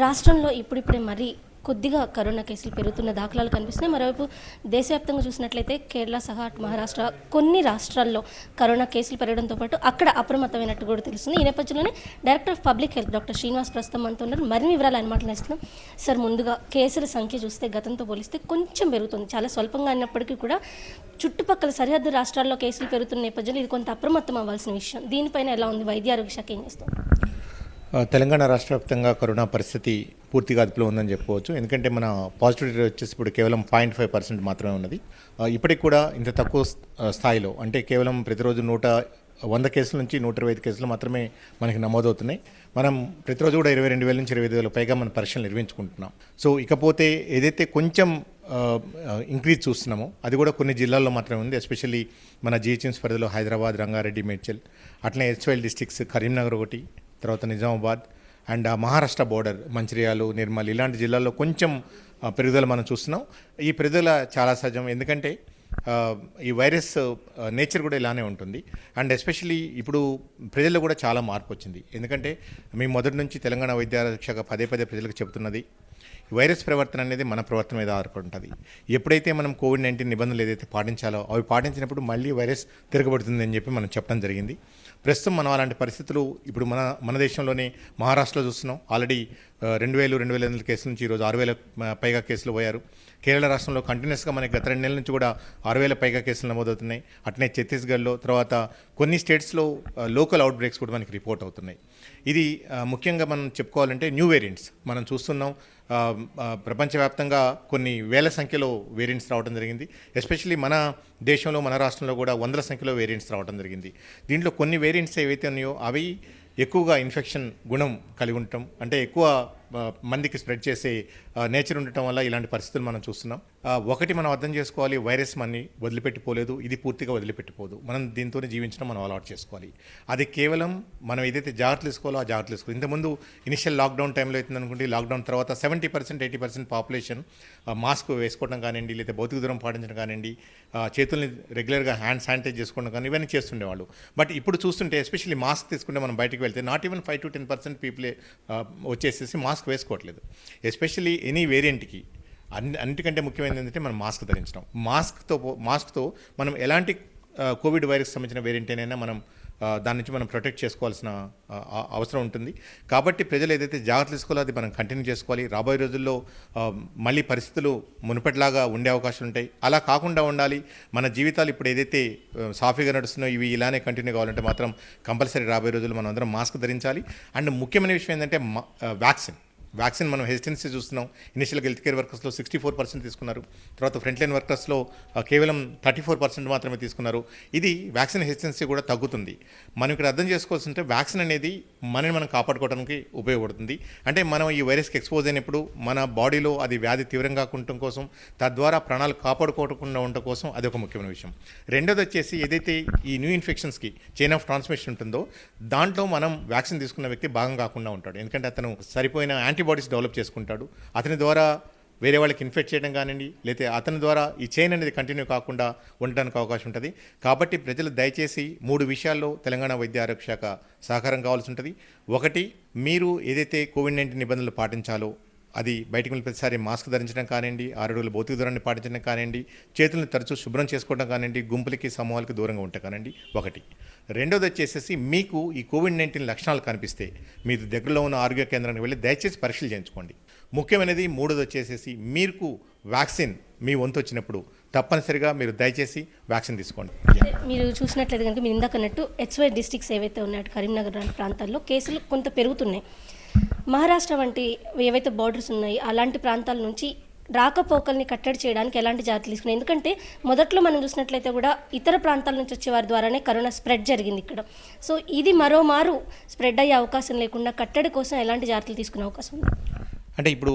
రాష్ట్రంలో ఇప్పుడిప్పుడే మరీ కొద్దిగా కరోనా కేసులు పెరుగుతున్న దాఖలాలు కనిపిస్తున్నాయి. మరోవైపు దేశవ్యాప్తంగా చూసినట్లయితే కేరళ సహా మహారాష్ట్ర కొన్ని రాష్ట్రాల్లో కరోనా కేసులు పెరగడంతో పాటు అక్కడ అప్రమత్తమైనట్టు కూడా తెలుస్తుంది. ఈ నేపథ్యంలోనే director of public health doctor Srinivas ప్రస్తుతం మనతో ఉన్నారు. మరిన్ని వివరాలు ఆయన మాట్లాడుతున్నాం. సార్, ముందుగా కేసుల సంఖ్య చూస్తే గతంతో పోలిస్తే కొంచెం పెరుగుతుంది. చాలా స్వల్పంగా అయినప్పటికీ కూడా చుట్టుపక్కల సరిహద్దు రాష్ట్రాల్లో కేసులు పెరుగుతున్న నేపథ్యంలో ఇది కొంత అప్రమత్తం అవ్వాల్సిన విషయం. దీనిపైన ఎలా ఉంది? వైద్య ఆరోగ్య శాఖ ఏం చేస్తుంది? తెలంగాణ రాష్ట్ర వ్యాప్తంగా కరోనా పరిస్థితి పూర్తిగా అదుపులో ఉందని చెప్పుకోవచ్చు. ఎందుకంటే మన పాజిటివిటీ రేట్ వచ్చేసి ఇప్పుడు కేవలం 0.5% మాత్రమే ఉన్నది. ఇప్పటికి కూడా ఇంత తక్కువ స్థాయిలో, అంటే కేవలం ప్రతిరోజు 100 కేసుల నుంచి 125 కేసులు మాత్రమే మనకి నమోదవుతున్నాయి. మనం ప్రతిరోజు కూడా 22,000 నుంచి 25,000 పైగా మన పరీక్షలు నిర్వహించుకుంటున్నాం. సో ఇకపోతే ఏదైతే కొంచెం ఇంక్రీజ్ చూస్తున్నామో అది కూడా కొన్ని జిల్లాల్లో మాత్రమే ఉంది. ఎస్పెషల్లీ మన జిహెచ్ఎంసీ పరిధిలో హైదరాబాద్, రంగారెడ్డి, మేడ్చల్, అట్లనే ఎస్వైల్ డిస్ట్రిక్ట్స్, కరీంనగర్ ఒకటి, తర్వాత నిజామాబాద్ అండ్ మహారాష్ట్ర బోర్డర్ మంచిర్యాలు, నిర్మల్ ఇలాంటి జిల్లాల్లో కొంచెం పెరుగుదల మనం చూస్తున్నాం. ఈ పెరుగుదల చాలా సహజం, ఎందుకంటే ఈ వైరస్ నేచర్ కూడా ఇలానే ఉంటుంది. అండ్ ఎస్పెషల్లీ ఇప్పుడు ప్రజల్లో కూడా చాలా మార్పు వచ్చింది. ఎందుకంటే మేము మొదటి నుంచి తెలంగాణ వైద్య ఆరోగ్య శాఖ పదే ప్రజలకు చెబుతున్నది, వైరస్ ప్రవర్తన అనేది మన ప్రవర్తన మీద ఆధారపడి ఉంటుంది. ఎప్పుడైతే మనం కోవిడ్-19 నిబంధనలు ఏదైతే పాటించాలో అవి పాటించినప్పుడు మళ్ళీ వైరస్ తిరగబడుతుంది అని చెప్పి మనం చెప్పడం జరిగింది. ప్రస్తుతం మనం అలాంటి పరిస్థితులు ఇప్పుడు మన దేశంలోనే మహారాష్ట్రలో చూస్తున్నాం. ఆల్రెడీ 2,000-2,500 కేసుల నుంచి ఈరోజు 6,000 పైగా కేసులు పోయారు. కేరళ రాష్ట్రంలో కంటిన్యూస్గా మనకి గత 2 నెలల నుంచి కూడా 6,000 పైగా కేసులు నమోదవుతున్నాయి. అట్నే ఛత్తీస్గఢ్లో, తర్వాత కొన్ని స్టేట్స్లో లోకల్ అవుట్ బ్రేక్స్ కూడా మనకి రిపోర్ట్ అవుతున్నాయి. ఇది ముఖ్యంగా మనం చెప్పుకోవాలంటే న్యూ వేరియంట్స్ మనం చూస్తున్నాం. ప్రపంచవ్యాప్తంగా కొన్ని వేల సంఖ్యలో వేరియంట్స్ రావడం జరిగింది. ఎస్పెషల్లీ మన దేశంలో, మన రాష్ట్రంలో కూడా వందల సంఖ్యలో వేరియంట్స్ రావడం జరిగింది. దీంట్లో కొన్ని వేరియంట్స్ ఏవైతే ఉన్నాయో అవి ఎక్కువగా ఇన్ఫెక్షన్ గుణం కలిగి ఉండటం, అంటే ఎక్కువ మందికి స్ప్రెడ్ చేసే నేచర్ ఉండటం వల్ల ఇలాంటి పరిస్థితులు మనం చూస్తున్నాం. ఒకటి మనం అర్థం చేసుకోవాలి, వైరస్ మనని వదిలిపెట్టిపోలేదు, ఇది పూర్తిగా వదిలిపెట్టిపోదు. మనం దీంతోనే జీవించడం మనం అలవాటు చేసుకోవాలి. అది కేవలం మనం ఏదైతే జాగ్రత్తలు తీసుకోవాలో ఆ జాగ్రత్తలు తీసుకోవాలి. ఇంతకుముందు ఇనిషియల్ లాక్డౌన్ టైంలో అవుతుంది అనుకుంటే, లాక్డౌన్ తర్వాత 70%-80% పాపులేషన్ మాస్క్ వేసుకోవడం కానివ్వండి, లేదా భౌతిక దూరం పాటించడం కానివ్వండి, చేతుల్ని రెగ్యులర్గా హ్యాండ్ శానిటైజ్ చేసుకోవడం కానీ ఇవన్నీ చేస్తుండేవాళ్ళు. బట్ ఇప్పుడు చూస్తుంటే ఎస్పెషల్లీ మాస్క్ తీసుకుంటే మనం బయటికి వెళ్తే నాట్ ఈవెన్ 5-10% పీపులే వచ్చేసేసి మాస్క్ వేసుకోవట్లేదు. ఎస్పెషల్లీ ఎనీ వేరియంట్కి అన్నిటికంటే ముఖ్యమైనది ఏంటంటే మనం మాస్క్ ధరించడం. మాస్క్తో మనం ఎలాంటి కోవిడ్ వైరస్ సంబంధించిన వేరియంట్ అయినా మనం దాని నుంచి మనం ప్రొటెక్ట్ చేసుకోవాల్సిన అవసరం ఉంటుంది. కాబట్టి ప్రజలు ఏదైతే జాగ్రత్తలు తీసుకోవాలో అది మనం కంటిన్యూ చేసుకోవాలి. రాబోయే రోజుల్లో మళ్ళీ పరిస్థితులు మునుపటిలాగా ఉండే అవకాశాలు ఉంటాయి. అలా కాకుండా ఉండాలి. మన జీవితాలు ఇప్పుడు ఏదైతే సాఫీగా నడుస్తున్నాయో ఇవి ఇలానే కంటిన్యూ కావాలంటే మాత్రం కంపల్సరీ రాబోయే రోజుల్లో మనం అందరం మాస్క్ ధరించాలి. అండ్ ముఖ్యమైన విషయం ఏంటంటే వ్యాక్సిన్ మనం హెసిటెన్సీ చూస్తున్నాం. ఇనిషియల్గా హెల్త్ కేర్ వర్కర్స్లో 64% తీసుకున్నారు. తర్వాత ఫ్రంట్ లైన్ వర్కర్స్లో కేవలం 34% మాత్రమే తీసుకున్నారు. ఇది వ్యాక్సిన్ హెసిటెన్సీ కూడా తగ్గుతుంది. మనం ఇక్కడ అర్థం చేసుకోవాల్సింటే వ్యాక్సిన్ అనేది మనని మనం కాపాడుకోవడానికి ఉపయోగపడుతుంది. అంటే మనం ఈ వైరస్కి ఎక్స్పోజ్ అయినప్పుడు మన బాడీలో అది వ్యాధి తీవ్రంగా ఉండటం కోసం, తద్వారా ప్రాణాలు కాపాడుకోకుండా ఉండటం కోసం అది ఒక ముఖ్యమైన విషయం. రెండోది వచ్చేసి ఏదైతే ఈ న్యూ ఇన్ఫెక్షన్స్కి చైన్ ఆఫ్ ట్రాన్స్మిషన్ ఉంటుందో దాంట్లో మనం వ్యాక్సిన్ తీసుకున్న వ్యక్తి భాగం కాకుండా ఉంటాడు. ఎందుకంటే అతను సరిపోయిన యాంటీబాడీస్ డెవలప్ చేసుకుంటాడు. అతని ద్వారా వేరే వాళ్ళకి ఇన్ఫెక్ట్ చేయడం కానివ్వండి, లేకపోతే అతని ద్వారా ఈ చైన్ అనేది కంటిన్యూ కాకుండా ఉండడానికి అవకాశం ఉంటుంది. కాబట్టి ప్రజలు దయచేసి 3 విషయాల్లో తెలంగాణ వైద్య ఆరోగ్య శాఖ సహకారం కావాల్సి ఉంటుంది. ఒకటి, మీరు ఏదైతే కోవిడ్-19 నిబంధనలు పాటించాలో అది బయటకు వెళ్ళిన ప్రతిసారి మాస్క్ ధరించడం కానివ్వండి, 6 అడుగుల భౌతిక దూరాన్ని పాటించడం కానివ్వండి, చేతులను తరచూ శుభ్రం చేసుకోవడం కానివ్వండి, గుంపులకి సమూహాలకు దూరంగా ఉండటం కానివ్వండి. ఒకటి. రెండోది వచ్చేసేసి మీకు ఈ కోవిడ్-19 లక్షణాలు కనిపిస్తే మీరు దగ్గరలో ఉన్న ఆరోగ్య కేంద్రానికి వెళ్ళి దయచేసి పరీక్షలు చేయించుకోండి. ముఖ్యమైనది మూడోది వచ్చేసేసి మీకు వ్యాక్సిన్ మీ వంతు వచ్చినప్పుడు తప్పనిసరిగా మీరు దయచేసి వ్యాక్సిన్ తీసుకోండి. మీరు చూసినట్లయితే కనుక మీరు ఇందాకన్నట్టు హెచ్వై డిస్ట్రిక్ట్స్ ఏవైతే ఉన్నాయో కరీంనగర్ లాంటి ప్రాంతాల్లో కేసులు కొంత పెరుగుతున్నాయి. మహారాష్ట్ర వంటి ఏవైతే బార్డర్స్ ఉన్నాయి అలాంటి ప్రాంతాల నుంచి రాకపోకల్ని కట్టడి చేయడానికి ఎలాంటి జాగ్రత్తలు తీసుకున్నాయి? ఎందుకంటే మొదట్లో మనం చూసినట్లయితే కూడా ఇతర ప్రాంతాల నుంచి వచ్చే వారి ద్వారానే కరోనా స్ప్రెడ్ జరిగింది ఇక్కడ. సో ఇది మరోమారు స్ప్రెడ్ అయ్యే అవకాశం లేకుండా కట్టడి కోసం ఎలాంటి జాగ్రత్తలు తీసుకునే అవకాశం ఉంది? అంటే ఇప్పుడు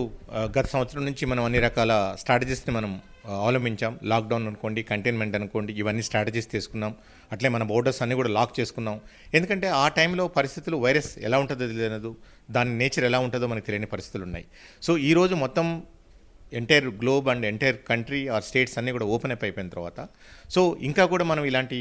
గత సంవత్సరం నుంచి మనం అన్ని రకాల స్ట్రాటజీస్ని మనం అవలంబించాం. లాక్డౌన్ అనుకోండి, కంటైన్మెంట్ అనుకోండి, ఇవన్నీ స్ట్రాటజీస్ తీసుకున్నాం. అట్లే మన బోర్డర్స్ అన్నీ కూడా లాక్ చేసుకున్నాం. ఎందుకంటే ఆ టైంలో పరిస్థితులు వైరస్ ఎలా ఉంటుందో తెలియదు, దాని నేచర్ ఎలా ఉంటుందో మనకు తెలియని పరిస్థితులు ఉన్నాయి. సో ఈరోజు మొత్తం entire globe and entire country or states అన్నీ కూడా ఓపెన్ అప్ అయిపోయిన తర్వాత సో ఇంకా కూడా మనం ఇలాంటి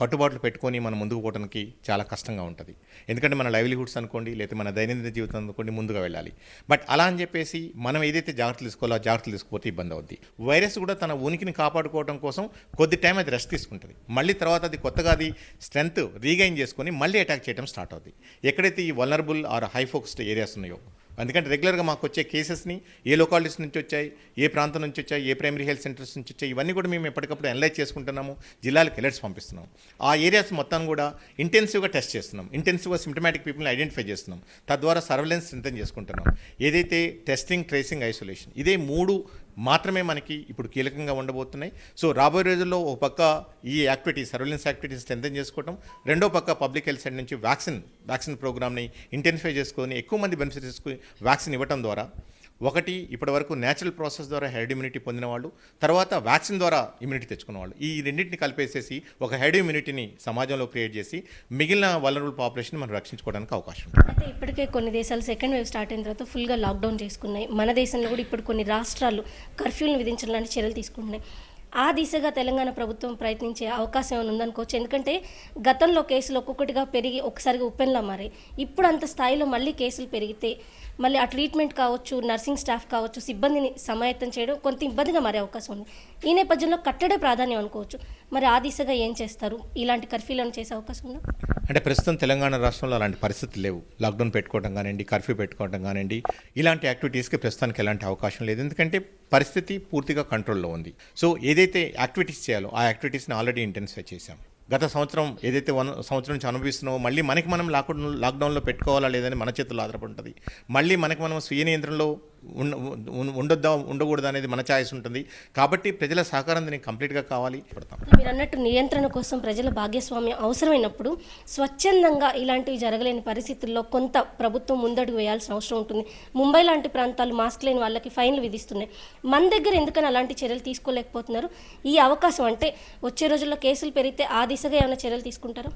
కట్టుబాట్లు పెట్టుకొని మనం ముందుకు పోవడానికి చాలా కష్టంగా ఉంటుంది. ఎందుకంటే మన లైవ్లీహుడ్స్ అనుకోండి, లేకపోతే మన దైనందిన జీవితం అనుకోండి ముందుగా వెళ్ళాలి. బట్ అలా అని చెప్పేసి మనం ఏదైతే జాగ్రత్తలు తీసుకోవాలో ఆ జాగ్రత్తలు తీసుకుపోతే ఇబ్బంది అవుద్ది. వైరస్ కూడా తన ఉనికిని కాపాడుకోవడం కోసం కొద్ది టైం అది రెస్ట్ తీసుకుంటుంది. మళ్ళీ తర్వాత అది కొత్తగా అది స్ట్రెంగ్త్ రీగైన్ చేసుకొని మళ్ళీ అటాక్ చేయడం స్టార్ట్ అవుతుంది. ఎక్కడైతే ఈ vulnerable or high focused areas ఉన్నాయో, ఎందుకంటే రెగ్యులర్గా మాకు వచ్చే కేసెస్ని ఏ లొకాలిటీస్ నుంచి వచ్చాయి, ఏ ప్రాంతం నుంచి వచ్చాయి, ఏ ప్రైమరీ హెల్త్ సెంటర్స్ నుంచి వచ్చాయి, ఇవన్నీ కూడా మేము ఎప్పటికప్పుడు అనలైజ్ చేసుకుంటున్నాము. జిల్లాలకు అలర్ట్స్ పంపిస్తున్నాం. ఆ ఏరియాస్ మొత్తాన్ని కూడా ఇంటెన్సివ్గా టెస్ట్ చేస్తున్నాం. ఇంటెన్సివ్గా సిమ్టమాటిక్ పీపుల్ని ఐడెంటిఫై చేస్తున్నాం. తద్వారా సర్వేలెన్స్ స్ట్రెంథెన్ చేసుకుంటున్నాం. ఏదైతే టెస్టింగ్, ట్రేసింగ్, ఐసోలేషన్, ఇదే 3 మాత్రమే మనకి ఇప్పుడు కీలకంగా ఉండబోతున్నాయి. సో రాబోయే రోజుల్లో ఒక పక్క ఈ యాక్టివిటీస్, సర్వేలెన్స్ యాక్టివిటీస్ స్ట్రెంథెన్ చేసుకోవడం, రెండో పక్క పబ్లిక్ హెల్త్ సైడ్ నుంచి వ్యాక్సిన్ ప్రోగ్రామ్ని ఇంటెన్సిఫై చేసుకొని ఎక్కువ మంది బెనిఫిట్ తీసుకుని వ్యాక్సిన్ ఇవ్వడం ద్వారా ఒకటి ఇప్పటివరకు న్యాచురల్ ప్రాసెస్ ద్వారా హెర్డ్ ఇమ్యూనిటీ పొందిన వాళ్ళు, తర్వాత వ్యాక్సిన్ ద్వారా ఇమ్యూనిటీ తెచ్చుకున్న వాళ్ళు, ఈ రెండింటిని కలిపేసేసి ఒక హెర్డ్ ఇమ్యూనిటీని సమాజంలో క్రియేట్ చేసి మిగిలిన వల్నరబుల్ పాపులేషన్ మనం రక్షించుకోవడానికి అవకాశం ఉంటుంది. అయితే ఇప్పటికే కొన్ని దేశాలు సెకండ్ వేవ్ స్టార్ట్ అయిన తర్వాత ఫుల్గా లాక్డౌన్ చేసుకున్నాయి. మన దేశంలో కూడా ఇప్పుడు కొన్ని రాష్ట్రాలు కర్ఫ్యూలను విధించడం లాంటి చర్యలు తీసుకుంటున్నాయి. ఆ దిశగా తెలంగాణ ప్రభుత్వం ప్రయత్నించే అవకాశం ఏమైనా ఉందనుకోవచ్చు. ఎందుకంటే గతంలో కేసులు ఒక్కొక్కటిగా పెరిగి ఒకసారిగా ఉప్పెన్లా మారాయి. ఇప్పుడు అంత స్థాయిలో మళ్ళీ కేసులు పెరిగితే మళ్ళీ ఆ ట్రీట్మెంట్ కావచ్చు, నర్సింగ్ స్టాఫ్ కావచ్చు, సిబ్బందిని సమాయత్తం చేయడం కొంత ఇబ్బందిగా మారే అవకాశం ఉంది. ఈ నేపథ్యంలో కట్టడే ప్రాధాన్యం అనుకోవచ్చు. మరి ఆ దిశగా ఏం చేస్తారు? ఇలాంటి కర్ఫ్యూలను చేసే అవకాశం ఉందా? అంటే ప్రస్తుతం తెలంగాణ రాష్ట్రంలో అలాంటి పరిస్థితులు లేవు. లాక్డౌన్ పెట్టుకోవడం కానివ్వండి, కర్ఫ్యూ పెట్టుకోవడం కానివ్వండి, ఇలాంటి యాక్టివిటీస్కి ప్రస్తుతానికి ఎలాంటి అవకాశం లేదు. ఎందుకంటే పరిస్థితి పూర్తిగా కంట్రోల్లో ఉంది. సో ఏదైతే యాక్టివిటీస్ చేయాలో ఆ యాక్టివిటీస్ని ఆల్రెడీ ఇంటెన్సిఫై చేశాం. గత సంవత్సరం ఏదైతే సంవత్సరం నుంచి అనుభవిస్తున్నామో మళ్ళీ మనకి మనం లాక్డౌన్లో పెట్టుకోవాలా లేదని మన చేతుల్లో ఆధారపడి ఉంటుంది. మళ్ళీ మనకి మనం స్వీయ నియంత్రణలో ఉండకూడదు అనేది మన ఛాయిస్ ఉంటుంది. కాబట్టి ప్రజల సహకారం దీనికి కంప్లీట్గా కావాలి. మీరు అన్నట్టు నియంత్రణ కోసం ప్రజల భాగస్వామ్యం అవసరమైనప్పుడు స్వచ్ఛందంగా ఇలాంటివి జరగలేని పరిస్థితుల్లో కొంత ప్రభుత్వం ముందడుగు వేయాల్సిన అవసరం ఉంటుంది. ముంబై లాంటి ప్రాంతాలు మాస్క్ లేని వాళ్ళకి ఫైన్లు విధిస్తున్నాయి. మన దగ్గర ఎందుకని అలాంటి చర్యలు తీసుకోలేకపోతున్నారు? ఈ అవకాశం అంటే వచ్చే రోజుల్లో కేసులు పెరిగితే ఆ దిశగా ఏమైనా చర్యలు తీసుకుంటారా?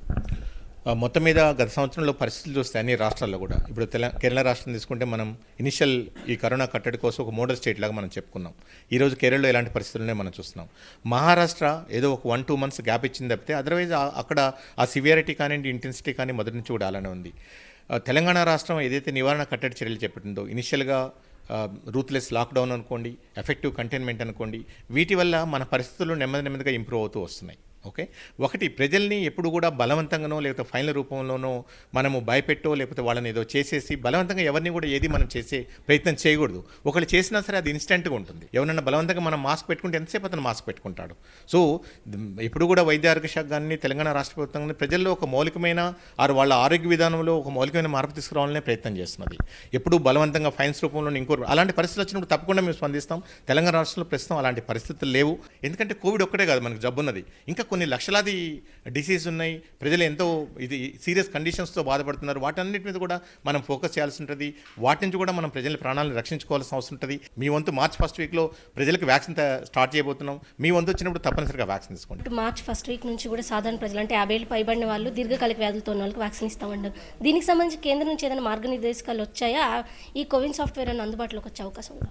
మొత్తం మీద గత సంవత్సరంలో పరిస్థితులు చూస్తే అన్ని రాష్ట్రాల్లో కూడా ఇప్పుడు కేరళ రాష్ట్రం తీసుకుంటే మనం ఇనిషియల్ ఈ కరోనా కట్టడి కోసం ఒక మోడల్ స్టేట్ లాగా మనం చెప్పుకున్నాం. ఈరోజు కేరళలో ఎలాంటి పరిస్థితులనే మనం చూస్తున్నాం. మహారాష్ట్ర ఏదో ఒక 1-2 మంత్స్ గ్యాప్ ఇచ్చింది తప్పితే అదర్వైజ్ అక్కడ ఆ సివియారిటీ కానివ్వండి, ఇంటెన్సిటీ కానీ మొదటి నుంచి కూడా అలానే ఉంది. తెలంగాణ రాష్ట్రం ఏదైతే నివారణ కట్టడి చర్యలు చేపట్టిందో ఇనిషియల్గా రూత్లెస్ లాక్డౌన్ అనుకోండి, ఎఫెక్టివ్ కంటైన్మెంట్ అనుకోండి, వీటి వల్ల మన పరిస్థితులు నెమ్మదిగా ఇంప్రూవ్ అవుతూ వస్తున్నాయి. ఓకే, ఒకటి ప్రజల్ని ఎప్పుడు కూడా బలవంతంగానో లేకపోతే ఫైన్ల రూపంలోనో మనము భయపెట్టో లేకపోతే వాళ్ళని ఏదో చేసేసి బలవంతంగా ఎవరిని కూడా ఏది మనం చేసే ప్రయత్నం చేయకూడదు. ఒకళ్ళు చేసినా సరే అది ఇన్స్టెంట్గా ఉంటుంది. ఎవరైనా బలవంతంగా మనం మాస్క్ పెట్టుకుంటే ఎంతసేపు అతను మాస్క్ పెట్టుకుంటాడు. సో ఇప్పుడు కూడా వైద్య ఆరోగ్య శాఖ కానీ తెలంగాణ రాష్ట్ర ప్రభుత్వం కానీ ప్రజల్లో ఒక మౌలికమైన వాళ్ళ ఆరోగ్య విధానంలో ఒక మౌలికమైన మార్పు తీసుకురావాలనే ప్రయత్నం చేస్తున్నది. ఎప్పుడు బలవంతంగా ఫైన్స్ రూపంలో అలాంటి పరిస్థితులు వచ్చినప్పుడు తప్పకుండా మేము స్పందిస్తాం. తెలంగాణ రాష్ట్రంలో ప్రస్తుతం అలాంటి పరిస్థితులు లేవు. ఎందుకంటే కోవిడ్ ఒక్కటే కాదు మనకు జబ్బున్నది, ఇంకా కొన్ని లక్షలాది డిసీజ్ ఉన్నాయి. ప్రజలు ఎంతో ఇది సీరియస్ కండిషన్స్తో బాధపడుతున్నారు. వాటన్నిటి మీద కూడా మనం ఫోకస్ చేయాల్సి ఉంటుంది. వాటి నుంచి కూడా మనం ప్రజల ప్రాణాలను రక్షించుకోవాల్సిన అవసరం ఉంటుంది. మీ వంతు మార్చ్ ఫస్ట్ వీక్లో ప్రజలకు వ్యాక్సిన్ స్టార్ట్ చేయబోతున్నాం. మీ వంతు వచ్చినప్పుడు తప్పనిసరిగా వ్యాక్సిన్ తీసుకోండి. మార్చ్ ఫస్ట్ వీక్ నుంచి కూడా సాధారణ ప్రజలు అంటే 50 ఏళ్ళు పైబడిన వాళ్ళు, దీర్ఘకాలిక వ్యాధులతో ఉన్న వాళ్ళకి వ్యాక్సిన్ ఇస్తామన్నారు. దీనికి సంబంధించి కేంద్రం నుంచి ఏదైనా మార్గనిర్దేశకాలు వచ్చాయా? ఈ కోవిన్ సాఫ్ట్వేర్ అని అందుబాటులోకి వచ్చే అవకాశం ఉందా?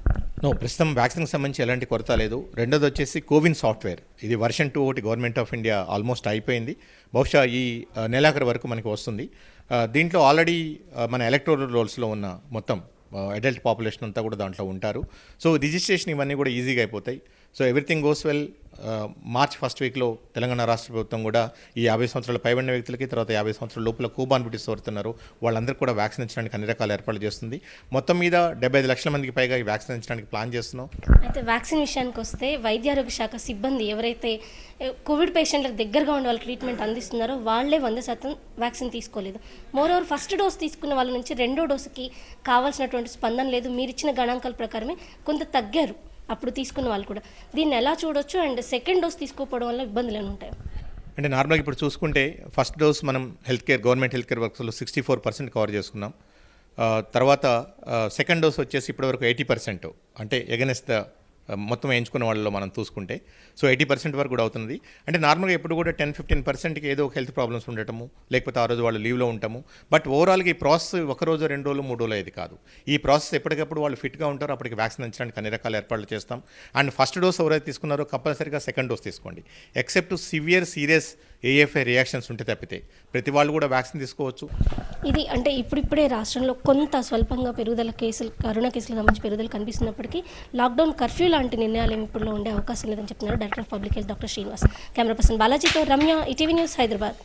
ప్రస్తుతం వ్యాక్సిన్కి సంబంధించి ఎలాంటి కొరత లేదు. రెండోది వచ్చేసి కోవిన్ సాఫ్ట్వేర్, ఇది వర్షన్ 2 ఒకటి గవర్నమెంట్ ఆఫ్ ఇండియా ఆల్మోస్ట్ అయిపోయింది. బహుశా ఈ నెలాఖరు వరకు మనకి వస్తుంది. దీంట్లో ఆల్రెడీ మన ఎలక్టోరల్ రోల్స్లో ఉన్న మొత్తం అడల్ట్ పాపులేషన్ అంతా కూడా దాంట్లో ఉంటారు. సో రిజిస్ట్రేషన్ ఇవన్నీ కూడా ఈజీగా అయిపోతాయి. So everything goes well. March first వీక్లో తెలంగాణ రాష్ట్ర ప్రభుత్వం కూడా ఈ 50 సంవత్సరాల పైబడిన వ్యక్తులకి, తర్వాత 50 సంవత్సరాల లోపల కోమార్బిడిటీస్ ఎవరుతున్నారు వాళ్ళందరికీ కూడా వ్యాక్సిన్ ఇచ్చడానికి అన్ని రకాల ఏర్పాట్లు చేస్తుంది. మొత్తం మీద 75 లక్షల మందికి పైగా ఈ వ్యాక్సిన్ ఇచ్చడానికి ప్లాన్ చేస్తున్నాం. అయితే వ్యాక్సిన్ విషయానికి వస్తే వైద్యారోగ్య శాఖ సిబ్బంది ఎవరైతే కోవిడ్ పేషెంట్లకు దగ్గరగా ఉండే వాళ్ళు ట్రీట్మెంట్ అందిస్తున్నారో వాళ్ళే 100% వ్యాక్సిన్ తీసుకోలేదు. మోరోవర్ ఫస్ట్ డోస్ తీసుకున్న వాళ్ళ నుంచి రెండో డోసుకి కావాల్సినటువంటి స్పందన లేదు. మీరు ఇచ్చిన గణాంకాల ప్రకారమే కొంత తగ్గారు అప్పుడు తీసుకున్న వాళ్ళు కూడా. దీన్ని ఎలా చూడొచ్చు? అండ్ సెకండ్ డోస్ తీసుకోకపోవడం వల్ల ఇబ్బందులు ఏమి ఉంటాయి? అంటే నార్మల్గా ఇప్పుడు చూసుకుంటే ఫస్ట్ డోస్ మనం గవర్నమెంట్ హెల్త్ కేర్ వర్క్స్లో 64% కవర్ చేసుకున్నాం. తర్వాత సెకండ్ డోస్ వచ్చేసి ఇప్పటివరకు 80%, అంటే ఎగనెస్ట్ ద మొత్తం వేయించుకున్న వాళ్ళలో మనం చూసుకుంటే. సో 80% వరకు కూడా అవుతుంది. అంటే నార్మల్గా ఎప్పుడు కూడా 10-15%కి ఏదో ఒక హెల్త్ ప్రాబ్లమ్స్ ఉండటము, లేకపోతే ఆ రోజు వాళ్ళు లీవ్లో ఉంటాము. బట్ ఓవరాల్గా ఈ ప్రాసెస్ ఒక రోజు 2 రోజులు 3 రోజులు ఇది కాదు. ఈ ప్రాసెస్ ఎప్పటికప్పుడు వాళ్ళు ఫిట్గా ఉంటారో అప్పటికి వ్యాక్సిన్ ఇచ్చడానికి అన్ని రకాల ఏర్పాట్లు చేస్తాం. అండ్ ఫస్ట్ డోస్ ఎవరైతే తీసుకున్నారో కంపల్సరీగా సెకండ్ డోస్ తీసుకోండి. ఎక్సెప్ట్ సీరియస్ ఏఎఫ్ఐ రియాక్షన్స్ ఉంటే తప్పితే ప్రతి వాళ్ళు కూడా వ్యాక్సిన్ తీసుకోవచ్చు. ఇది అంటే ఇప్పుడిప్పుడే రాష్ట్రంలో కొంత స్వల్పంగా కరోనా కేసులకు సంబంధించి పెరుగుదల కనిపిస్తున్నప్పటికీ లాక్డౌన్ కర్ఫ్యూ లాంటి నిర్ణయాలు ఏమి ఇప్పుడులో ఉండే అవకాశం లేదని చెప్తున్నారు director of public health doctor Srinivas. Camera person బాలాజీతో రమ్య, ఈటీవీ న్యూస్, హైదరాబాద్.